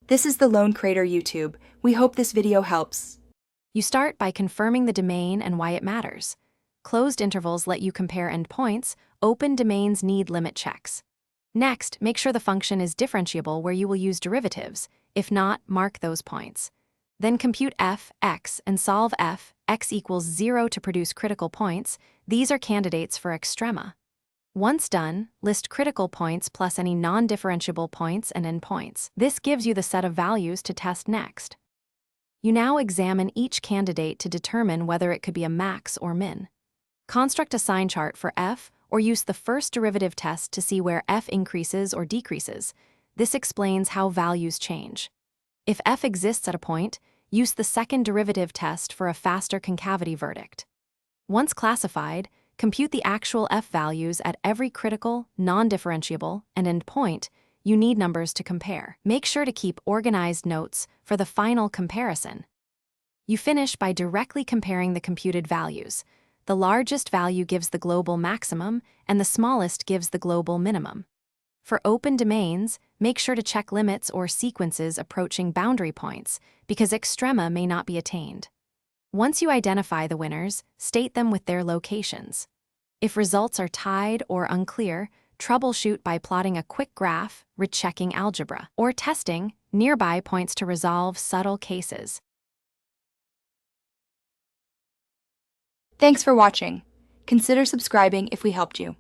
This is the Lone Crater YouTube. We hope this video helps. You start by confirming the domain and why it matters. Closed intervals let you compare endpoints. Open domains need limit checks. Next, make sure the function is differentiable where you will use derivatives. If not, mark those points. Then compute f, x, and solve f, x equals 0 to produce critical points. These are candidates for Extrema. Once done, list critical points plus any non-differentiable points and endpoints. This gives you the set of values to test next. You now examine each candidate to determine whether it could be a max or min. Construct a sign chart for f, or use the first derivative test to see where f increases or decreases. This explains how values change. If f exists at a point, use the second derivative test for a faster concavity verdict. Once classified, compute the actual f values at every critical, non-differentiable, and endpoint. You need numbers to compare. Make sure to keep organized notes for the final comparison. You finish by directly comparing the computed values. The largest value gives the global maximum, and the smallest gives the global minimum. For open domains, make sure to check limits or sequences approaching boundary points, because Extrema may not be attained. Once you identify the winners, state them with their locations. If results are tied or unclear, troubleshoot by plotting a quick graph, rechecking algebra, or testing nearby points to resolve subtle cases. Thanks for watching. Consider subscribing if we helped you.